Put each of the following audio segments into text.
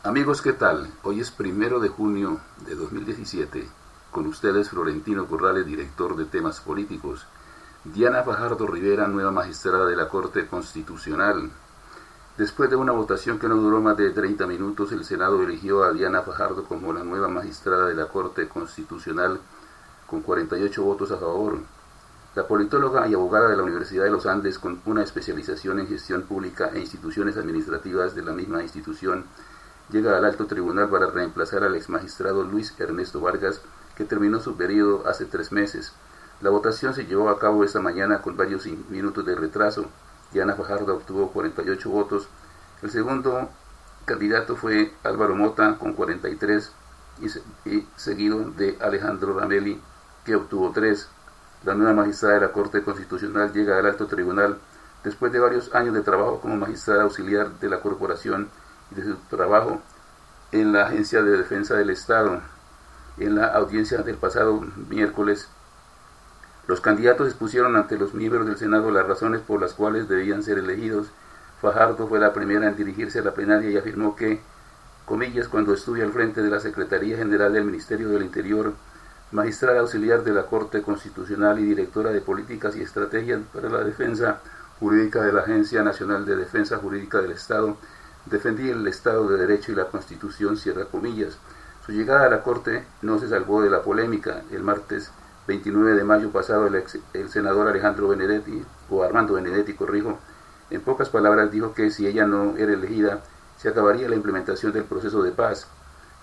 Amigos, ¿qué tal? Hoy es 1 de junio de 2017. Con ustedes Florentino Corrales, director de temas políticos. Diana Fajardo Rivera, nueva magistrada de la Corte Constitucional. Después de una votación que no duró más de 30 minutos, el Senado eligió a Diana Fajardo como la nueva magistrada de la Corte Constitucional con 48 votos a favor. La politóloga y abogada de la Universidad de los Andes, con una especialización en gestión pública e instituciones administrativas de la misma institución, llega al alto tribunal para reemplazar al exmagistrado Luis Ernesto Vargas, que terminó su periodo hace 3 meses. La votación se llevó a cabo esta mañana con varios minutos de retraso. Diana Fajardo obtuvo 48 votos. El segundo candidato fue Álvaro Mota con 43 y seguido de Alejandro Ramelli, que obtuvo 3. La nueva magistrada de la Corte Constitucional llega al alto tribunal después de varios años de trabajo como magistrada auxiliar de la corporación y de su trabajo en la Agencia de Defensa del Estado. En la audiencia del pasado miércoles, los candidatos expusieron ante los miembros del Senado las razones por las cuales debían ser elegidos. Fajardo fue la primera en dirigirse a la plenaria y afirmó que, comillas, cuando estuve al frente de la Secretaría General del Ministerio del Interior, magistrada auxiliar de la Corte Constitucional y directora de Políticas y Estrategias para la Defensa Jurídica de la Agencia Nacional de Defensa Jurídica del Estado, defendí el Estado de Derecho y la Constitución, cierra comillas. Su llegada a la Corte no se salvó de la polémica. El martes 29 de mayo pasado, el senador Armando Benedetti, en pocas palabras dijo que si ella no era elegida, se acabaría la implementación del proceso de paz.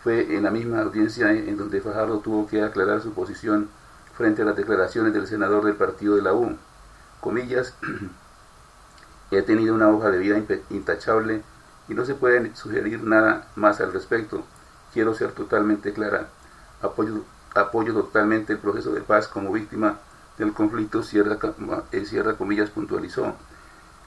Fue en la misma audiencia en donde Fajardo tuvo que aclarar su posición frente a las declaraciones del senador del partido de la U. Comillas, he tenido una hoja de vida intachable y no se puede sugerir nada más al respecto. Quiero ser totalmente clara. Apoyo totalmente el proceso de paz como víctima del conflicto, cierra comillas, puntualizó.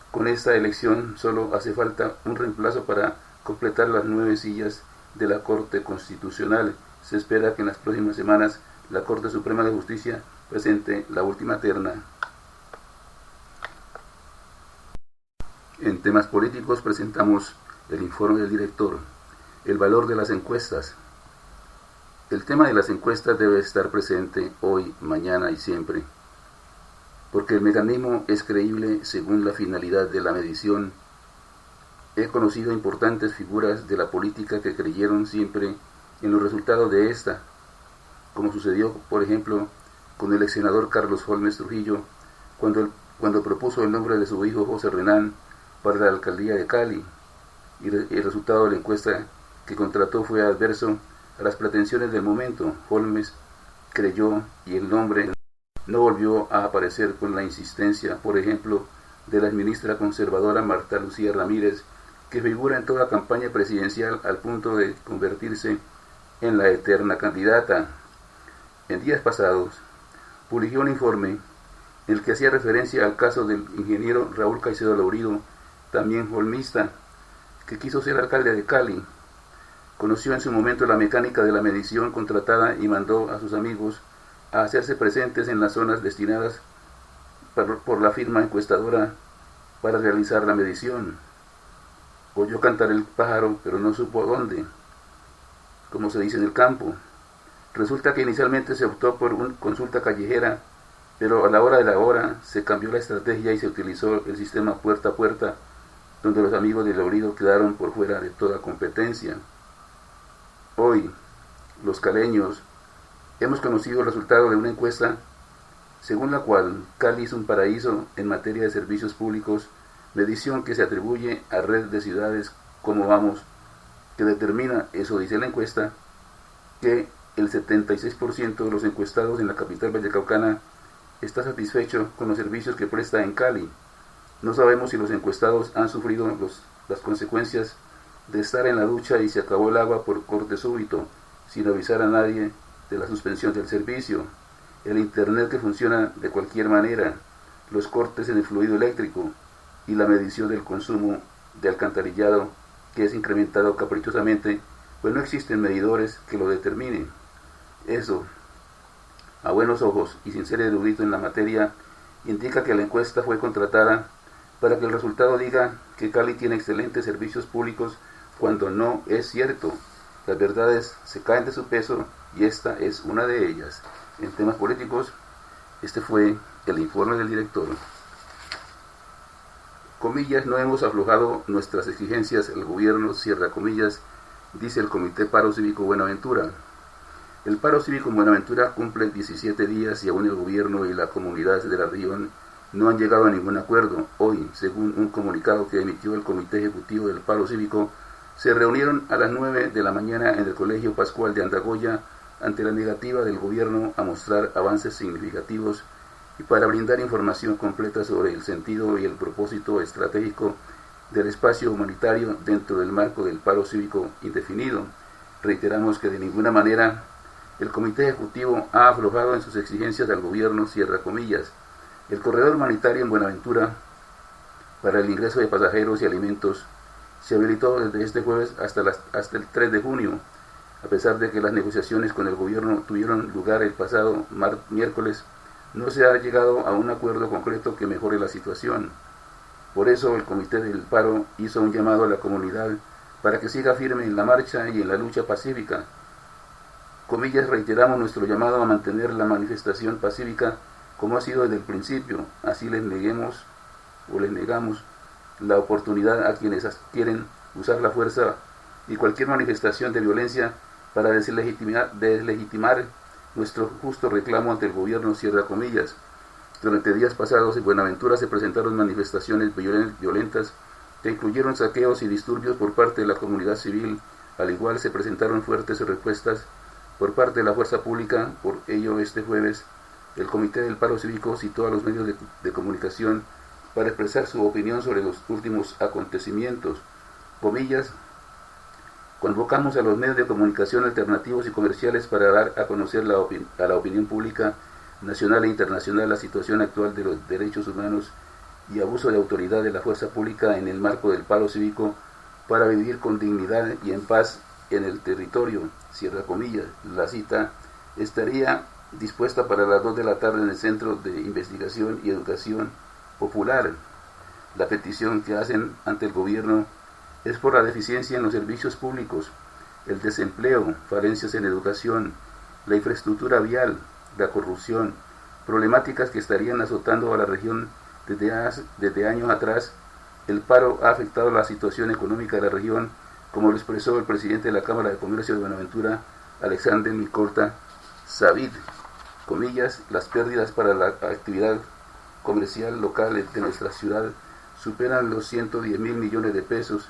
Con esta elección solo hace falta un reemplazo para completar las 9 sillas de la Corte Constitucional. Se espera que en las próximas semanas la Corte Suprema de Justicia presente la última terna. En temas políticos presentamos el informe del director. El valor de las encuestas. El tema de las encuestas debe estar presente hoy, mañana y siempre, porque el mecanismo es creíble según la finalidad de la medición. He conocido importantes figuras de la política que creyeron siempre en los resultados de esta, como sucedió, por ejemplo, con el ex senador Carlos Holmes Trujillo, cuando propuso el nombre de su hijo José Renán para la alcaldía de Cali, y el resultado de la encuesta que contrató fue adverso a las pretensiones del momento. Holmes creyó y el nombre no volvió a aparecer con la insistencia, por ejemplo, de la ministra conservadora Marta Lucía Ramírez, que figura en toda campaña presidencial al punto de convertirse en la eterna candidata. En días pasados, publicó un informe en el que hacía referencia al caso del ingeniero Raúl Caicedo Laurido, también holmista, que quiso ser alcalde de Cali. Conoció en su momento la mecánica de la medición contratada y mandó a sus amigos a hacerse presentes en las zonas destinadas por la firma encuestadora para realizar la medición. Oyó cantar el pájaro, pero no supo dónde, como se dice en el campo. Resulta que inicialmente se optó por una consulta callejera, pero a la hora de la hora se cambió la estrategia y se utilizó el sistema puerta a puerta, donde los amigos de Laurido quedaron por fuera de toda competencia. Hoy, los caleños hemos conocido el resultado de una encuesta según la cual Cali es un paraíso en materia de servicios públicos, medición que se atribuye a Red de Ciudades Como Vamos, que determina, eso dice la encuesta, que el 76% de los encuestados en la capital vallecaucana está satisfecho con los servicios que presta en Cali. No sabemos si los encuestados han sufrido las consecuencias de estar en la ducha y se acabó el agua por corte súbito, sin avisar a nadie de la suspensión del servicio, el internet que funciona de cualquier manera, los cortes en el fluido eléctrico y la medición del consumo de alcantarillado, que es incrementado caprichosamente, pues no existen medidores que lo determinen. Eso, a buenos ojos y sin ser erudito en la materia, indica que la encuesta fue contratada para que el resultado diga que Cali tiene excelentes servicios públicos cuando no es cierto. Las verdades se caen de su peso y esta es una de ellas. En temas políticos, este fue el informe del director. Comillas, no hemos aflojado nuestras exigencias al gobierno, cierra comillas, dice el Comité Paro Cívico Buenaventura. El paro cívico en Buenaventura cumple 17 días y aún el gobierno y la comunidad de la región no han llegado a ningún acuerdo. Hoy, según un comunicado que emitió el Comité Ejecutivo del Paro Cívico, se reunieron a las 9 de la mañana en el Colegio Pascual de Andagoya ante la negativa del gobierno a mostrar avances significativos y para brindar información completa sobre el sentido y el propósito estratégico del espacio humanitario dentro del marco del paro cívico indefinido. Reiteramos que de ninguna manera el Comité Ejecutivo ha aflojado en sus exigencias al gobierno, cierra comillas. El corredor humanitario en Buenaventura para el ingreso de pasajeros y alimentos se habilitó desde este jueves hasta el 3 de junio, a pesar de que las negociaciones con el gobierno tuvieron lugar el pasado miércoles. No se ha llegado a un acuerdo concreto que mejore la situación. Por eso el Comité del Paro hizo un llamado a la comunidad para que siga firme en la marcha y en la lucha pacífica. Comillas, reiteramos nuestro llamado a mantener la manifestación pacífica como ha sido desde el principio, así les negamos la oportunidad a quienes quieren usar la fuerza y cualquier manifestación de violencia para deslegitimar nuestro justo reclamo ante el gobierno, cierra comillas. Durante días pasados en Buenaventura se presentaron manifestaciones violentas que incluyeron saqueos y disturbios por parte de la comunidad civil. Al igual se presentaron fuertes respuestas por parte de la fuerza pública. Por ello, este jueves, el Comité del Paro Cívico citó a los medios de comunicación para expresar su opinión sobre los últimos acontecimientos. Comillas, convocamos a los medios de comunicación alternativos y comerciales para dar a conocer a la opinión pública nacional e internacional la situación actual de los derechos humanos y abuso de autoridad de la fuerza pública en el marco del paro cívico para vivir con dignidad y en paz en el territorio, cierra comillas. La cita estaría dispuesta para las 2 de la tarde en el Centro de Investigación y Educación Popular. La petición que hacen ante el gobierno es por la deficiencia en los servicios públicos, el desempleo, falencias en educación, la infraestructura vial, la corrupción, problemáticas que estarían azotando a la región desde años atrás. El paro ha afectado la situación económica de la región, como lo expresó el presidente de la Cámara de Comercio de Buenaventura, Alexander Micorta Savid. Comillas, las pérdidas para la actividad comercial local de nuestra ciudad superan los 110 mil millones de pesos,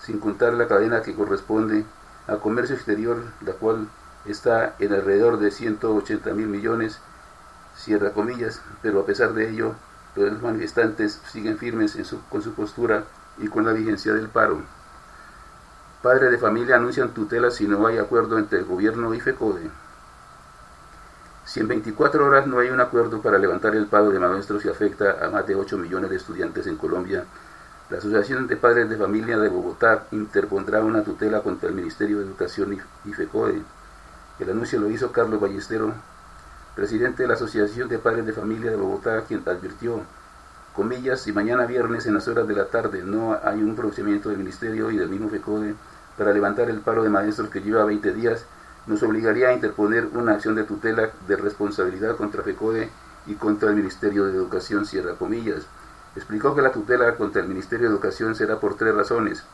sin contar la cadena que corresponde a comercio exterior, la cual está en alrededor de 180 mil millones, cierra comillas. Pero a pesar de ello, los manifestantes siguen firmes con su postura y con la vigencia del paro. Padres de familia anuncian tutela si no hay acuerdo entre el gobierno y FECODE. Si en 24 horas no hay un acuerdo para levantar el paro de maestros que afecta a más de 8 millones de estudiantes en Colombia, la Asociación de Padres de Familia de Bogotá interpondrá una tutela contra el Ministerio de Educación y FECODE. El anuncio lo hizo Carlos Ballestero, presidente de la Asociación de Padres de Familia de Bogotá, quien advirtió, comillas, si mañana viernes en las horas de la tarde no hay un pronunciamiento del Ministerio y del mismo FECODE para levantar el paro de maestros que lleva 20 días, nos obligaría a interponer una acción de tutela de responsabilidad contra FECODE y contra el Ministerio de Educación, cierra comillas. Explicó que la tutela contra el Ministerio de Educación será por 3 razones.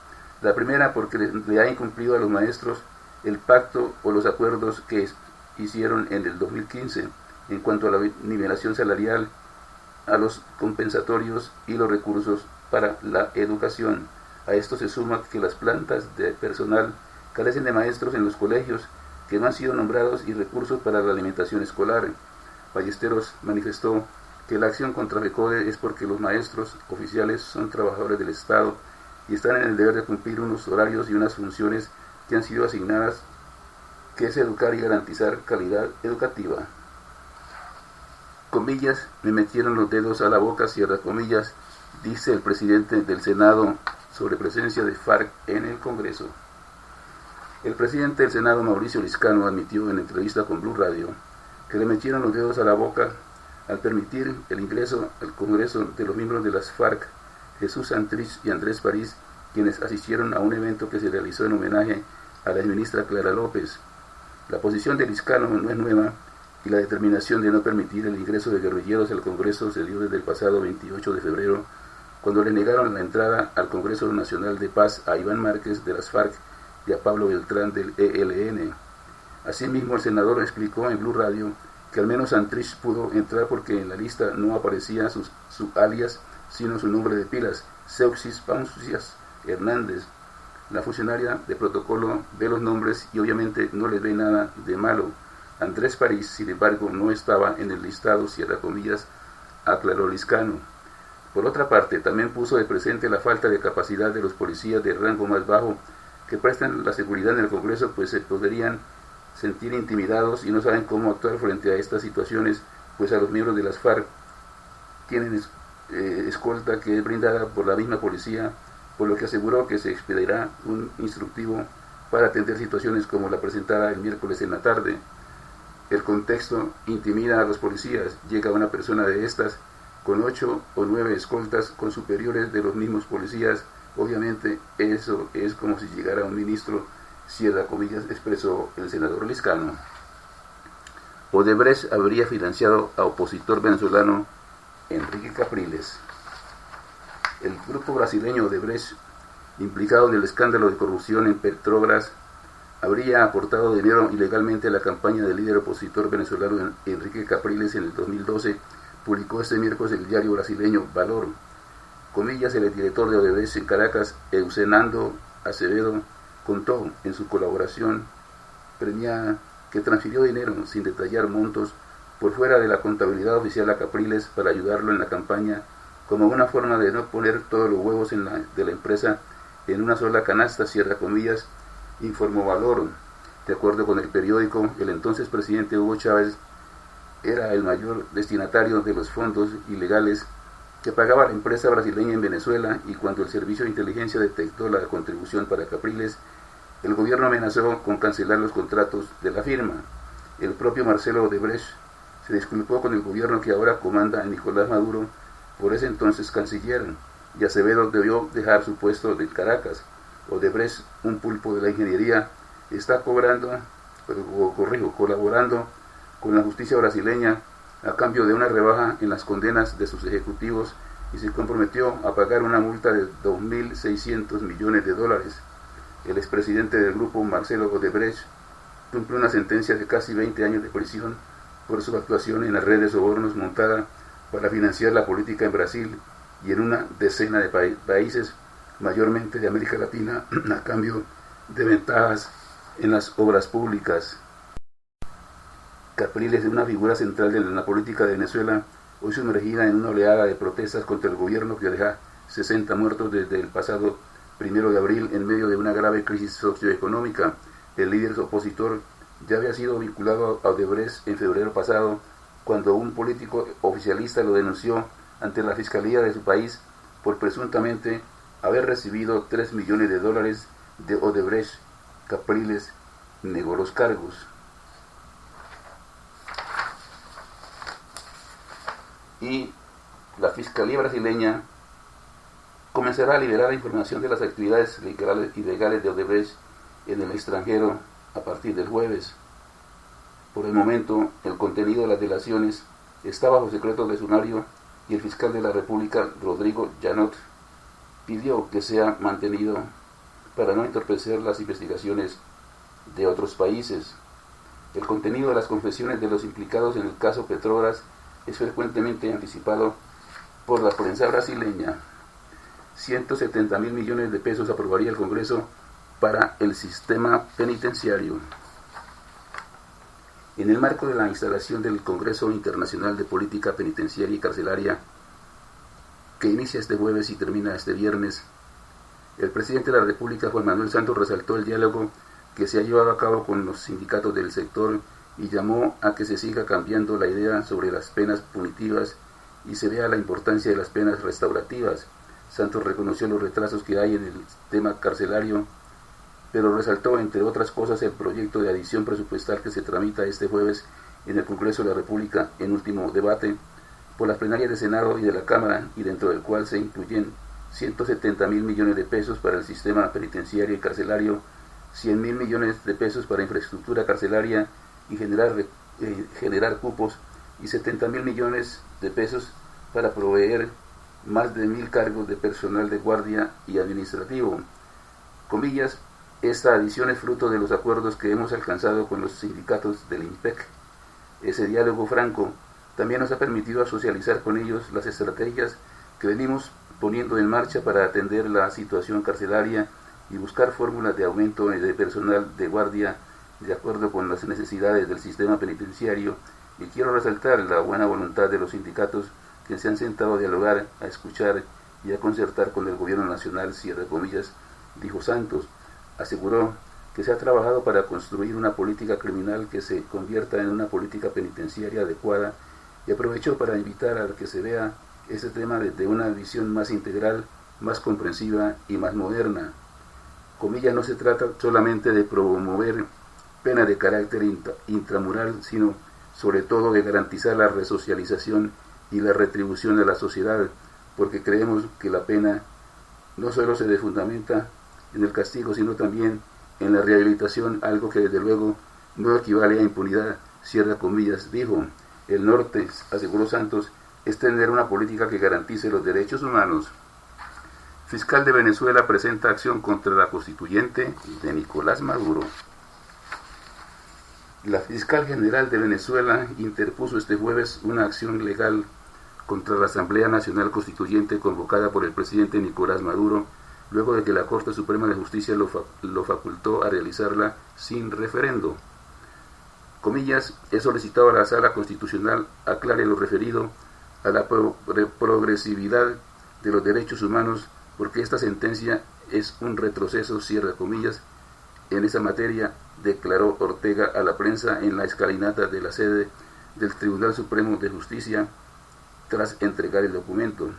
La primera, porque le ha incumplido a los maestros el pacto o los acuerdos que hicieron en el 2015 en cuanto a la nivelación salarial, a los compensatorios y los recursos para la educación. A esto se suma que las plantas de personal carecen de maestros en los colegios que no han sido nombrados y recursos para la alimentación escolar. Ballesteros manifestó que la acción contra FECODE es porque los maestros oficiales son trabajadores del Estado y están en el deber de cumplir unos horarios y unas funciones que han sido asignadas, que es educar y garantizar calidad educativa. Comillas, me metieron los dedos a la boca, cierra comillas, dice el presidente del Senado sobre presencia de FARC en el Congreso. El presidente del Senado, Mauricio Liscano, admitió en entrevista con Blue Radio que le metieron los dedos a la boca al permitir el ingreso al Congreso de los miembros de las FARC, Jesús Santrich y Andrés París, quienes asistieron a un evento que se realizó en homenaje a la exministra Clara López. La posición de Liscano no es nueva y la determinación de no permitir el ingreso de guerrilleros al Congreso se dio desde el pasado 28 de febrero, cuando le negaron la entrada al Congreso Nacional de Paz a Iván Márquez de las FARC y a Pablo Beltrán del ELN. Asimismo, el senador explicó en Blue Radio que al menos Santrich pudo entrar porque en la lista no aparecía su alias, sino su nombre de pilas, Seuxis Pausias Hernández. La funcionaria de protocolo ve los nombres y obviamente no le ve nada de malo. Andrés París, sin embargo, no estaba en el listado, cierra comillas, aclaró Liscano. Por otra parte, también puso de presente la falta de capacidad de los policías de rango más bajo que prestan la seguridad en el Congreso, pues se podrían sentir intimidados y no saben cómo actuar frente a estas situaciones, pues a los miembros de las FARC tienen escolta que es brindada por la misma policía, por lo que aseguró que se expedirá un instructivo para atender situaciones como la presentada el miércoles en la tarde. El contexto intimida a los policías, llega una persona de estas con 8 o 9 escoltas con superiores de los mismos policías, obviamente eso es como si llegara un ministro, cierra comillas, expresó el senador Liscano. Odebrecht habría financiado a opositor venezolano Enrique Capriles. El grupo brasileño Odebrecht, implicado en el escándalo de corrupción en Petrobras, habría aportado dinero ilegalmente a la campaña del líder opositor venezolano Enrique Capriles en el 2012, publicó este miércoles el diario brasileño Valor. Comillas, el director de Odebrecht en Caracas, Eusenando Acevedo, contó en su colaboración premiada que transfirió dinero sin detallar montos por fuera de la contabilidad oficial a Capriles para ayudarlo en la campaña como una forma de no poner todos los huevos de la empresa en una sola canasta, cierra comillas, informó Valor. De acuerdo con el periódico, el entonces presidente Hugo Chávez era el mayor destinatario de los fondos ilegales que pagaba la empresa brasileña en Venezuela, y cuando el servicio de inteligencia detectó la contribución para Capriles, el gobierno amenazó con cancelar los contratos de la firma. El propio Marcelo Odebrecht se disculpó con el gobierno que ahora comanda a Nicolás Maduro, por ese entonces canciller, y Acevedo debió dejar su puesto en Caracas. Odebrecht, un pulpo de la ingeniería, está colaborando con la justicia brasileña a cambio de una rebaja en las condenas de sus ejecutivos y se comprometió a pagar una multa de $2.600 millones. El expresidente del grupo, Marcelo Odebrecht, cumple una sentencia de casi 20 años de prisión por su actuación en la red de sobornos montada para financiar la política en Brasil y en una decena de países, mayormente de América Latina, a cambio de ventajas en las obras públicas. Capriles es una figura central de la política de Venezuela, hoy sumergida en una oleada de protestas contra el gobierno que deja 60 muertos desde el pasado 1 de abril en medio de una grave crisis socioeconómica. El líder opositor ya había sido vinculado a Odebrecht en febrero pasado, cuando un político oficialista lo denunció ante la fiscalía de su país por presuntamente haber recibido $3 millones de Odebrecht. Capriles negó los cargos. Y la Fiscalía brasileña comenzará a liberar la información de las actividades ilegales de Odebrecht en el extranjero a partir del jueves. Por el momento, el contenido de las delaciones está bajo secreto de sumario y el fiscal de la República, Rodrigo Janot, pidió que sea mantenido para no entorpecer las investigaciones de otros países. El contenido de las confesiones de los implicados en el caso Petrobras es frecuentemente anticipado por la prensa brasileña. 170.000 millones de pesos aprobaría el Congreso para el sistema penitenciario. En el marco de la instalación del Congreso Internacional de Política Penitenciaria y Carcelaria, que inicia este jueves y termina este viernes, el presidente de la República, Juan Manuel Santos, resaltó el diálogo que se ha llevado a cabo con los sindicatos del sector y llamó a que se siga cambiando la idea sobre las penas punitivas y se vea la importancia de las penas restaurativas. Santos reconoció los retrasos que hay en el tema carcelario, pero resaltó, entre otras cosas, el proyecto de adición presupuestal que se tramita este jueves en el Congreso de la República en último debate por las plenarias del Senado y de la Cámara, y dentro del cual se incluyen 170.000 millones de pesos para el sistema penitenciario y carcelario, 100.000 millones de pesos para infraestructura carcelaria y generar cupos, y 70.000 millones de pesos para proveer más de 1.000 cargos de personal de guardia y administrativo. Comillas, esta adición es fruto de los acuerdos que hemos alcanzado con los sindicatos del INPEC. Ese diálogo franco también nos ha permitido socializar con ellos las estrategias que venimos poniendo en marcha para atender la situación carcelaria y buscar fórmulas de aumento de personal de guardia de acuerdo con las necesidades del sistema penitenciario. Y quiero resaltar la buena voluntad de los sindicatos que se han sentado a dialogar, a escuchar y a concertar con el gobierno nacional, cierre comillas, dijo Santos. Aseguró que se ha trabajado para construir una política criminal que se convierta en una política penitenciaria adecuada, y aprovechó para invitar a que se vea este tema desde una visión más integral, más comprensiva y más moderna. Comillas, no se trata solamente de promover pena de carácter intramural, sino sobre todo de garantizar la resocialización y la retribución de la sociedad, porque creemos que la pena no solo se fundamenta en el castigo, sino también en la rehabilitación, algo que desde luego no equivale a impunidad, cierra comillas, dijo. El norte, aseguró Santos, es tener una política que garantice los derechos humanos. Fiscal de Venezuela presenta acción contra la constituyente de Nicolás Maduro. La fiscal general de Venezuela interpuso este jueves una acción legal contra la Asamblea Nacional Constituyente convocada por el presidente Nicolás Maduro, luego de que la Corte Suprema de Justicia lo facultó a realizarla sin referendo. Comillas, he solicitado a la Sala Constitucional aclare lo referido a la progresividad de los derechos humanos, porque esta sentencia es un retroceso, cierra comillas, en esa materia, declaró Ortega a la prensa en la escalinata de la sede del Tribunal Supremo de Justicia tras entregar el documento.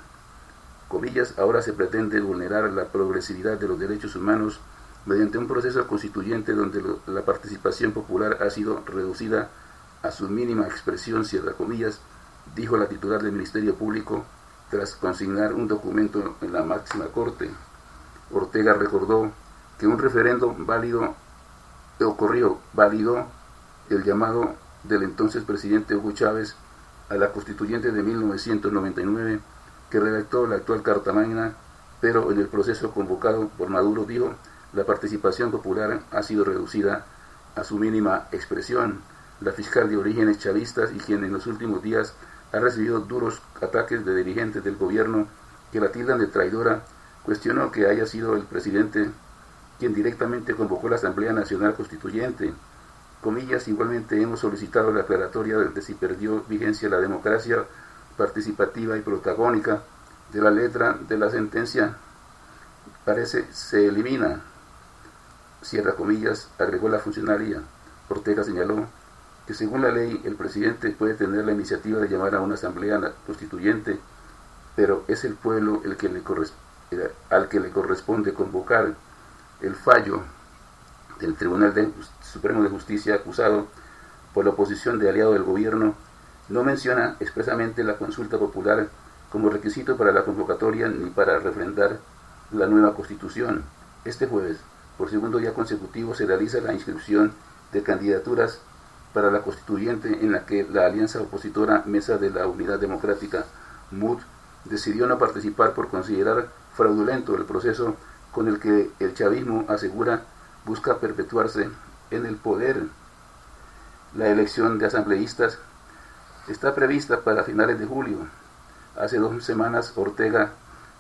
Comillas, ahora se pretende vulnerar la progresividad de los derechos humanos mediante un proceso constituyente donde la participación popular ha sido reducida a su mínima expresión, cierra comillas, dijo la titular del Ministerio Público tras consignar un documento en la máxima corte. Ortega recordó que un referendo validó el llamado del entonces presidente Hugo Chávez a la constituyente de 1999 que redactó la actual Carta Magna, pero en el proceso convocado por Maduro, dijo, la participación popular ha sido reducida a su mínima expresión. La fiscal de orígenes chavistas y quien en los últimos días ha recibido duros ataques de dirigentes del gobierno que la tildan de traidora, cuestionó que haya sido el presidente quien directamente convocó la Asamblea Nacional Constituyente. Comillas, igualmente hemos solicitado la aclaratoria de si perdió vigencia la democracia participativa y protagónica de la letra de la sentencia. Parece se elimina, cierra comillas, agregó la funcionaria. Ortega señaló que según la ley el presidente puede tener la iniciativa de llamar a una asamblea constituyente, pero es el pueblo al que le corresponde convocar. El fallo del Tribunal Supremo de Justicia acusado por la oposición de aliado del gobierno no menciona expresamente la consulta popular como requisito para la convocatoria ni para refrendar la nueva constitución. Este jueves, por segundo día consecutivo, se realiza la inscripción de candidaturas para la constituyente en la que la alianza opositora Mesa de la Unidad Democrática, MUD, decidió no participar por considerar fraudulento el proceso con el que el chavismo asegura busca perpetuarse en el poder. La elección de asambleístas está prevista para finales de julio. Hace 2 semanas Ortega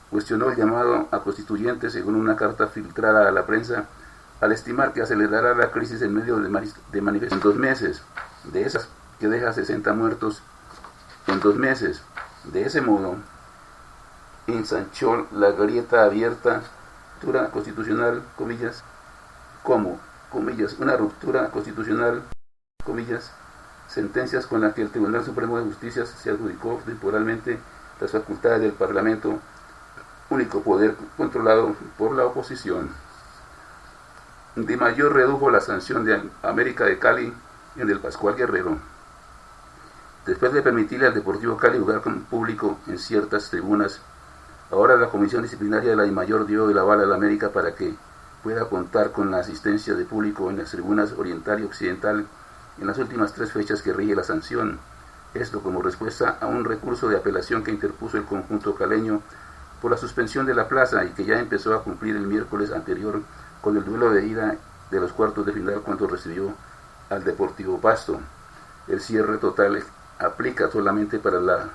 cuestionó el llamado a constituyentes según una carta filtrada a la prensa al estimar que acelerará la crisis en medio de manifestaciones en 2 meses, de esas que deja 60 muertos en 2 meses. De ese modo, ensanchó la grieta abierta, ruptura constitucional, comillas, como, comillas, una ruptura constitucional, comillas, sentencias con las que el Tribunal Supremo de Justicia se adjudicó temporalmente las facultades del Parlamento, único poder controlado por la oposición. Di Mayor redujo la sanción de América de Cali en el Pascual Guerrero. Después de permitirle al Deportivo Cali jugar con público en ciertas tribunas, Ahora la Comisión Disciplinaria de la DIMAYOR dio el aval a la América para que pueda contar con la asistencia de público en las tribunas oriental y occidental en las últimas 3 fechas que rige la sanción. Esto como respuesta a un recurso de apelación que interpuso el conjunto caleño por la suspensión de la plaza y que ya empezó a cumplir el miércoles anterior con el duelo de ida de los cuartos de final cuando recibió al Deportivo Pasto. El cierre total aplica solamente para la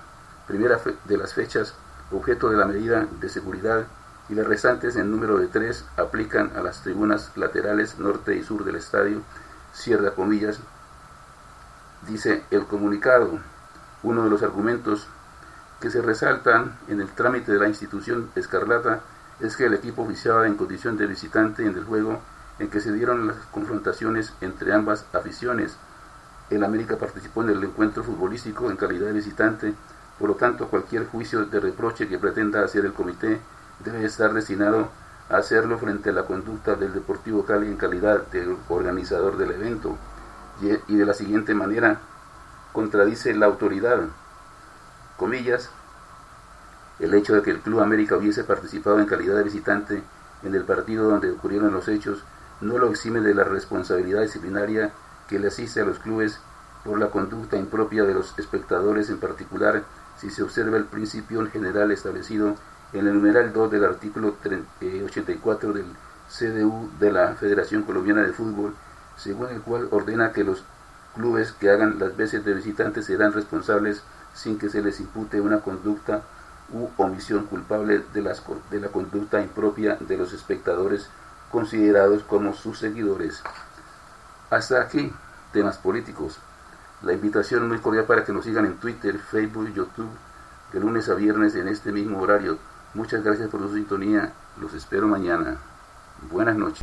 primera de las fechas objeto de la medida de seguridad y las restantes en número de 3 aplican a las tribunas laterales norte y sur del estadio, cierra comillas, dice el comunicado. Uno de los argumentos que se resaltan en el trámite de la institución escarlata es que el equipo oficiaba en condición de visitante en el juego en que se dieron las confrontaciones entre ambas aficiones. El América participó en el encuentro futbolístico en calidad de visitante, por lo tanto cualquier juicio de reproche que pretenda hacer el comité debe estar destinado a hacerlo frente a la conducta del Deportivo Cali en calidad de organizador del evento, y de la siguiente manera contradice la autoridad, comillas, el hecho de que el Club América hubiese participado en calidad de visitante en el partido donde ocurrieron los hechos no lo exime de la responsabilidad disciplinaria que le asiste a los clubes por la conducta impropia de los espectadores, en particular si se observa el principio general establecido en el numeral 2 del artículo 84 del CDU de la Federación Colombiana de Fútbol, según el cual ordena que los clubes que hagan las veces de visitantes serán responsables sin que se les impute una conducta u omisión culpable de la conducta impropia de los espectadores considerados como sus seguidores. Hasta aquí, temas políticos. La invitación muy cordial para que nos sigan en Twitter, Facebook y YouTube, de lunes a viernes en este mismo horario. Muchas gracias por su sintonía. Los espero mañana. Buenas noches.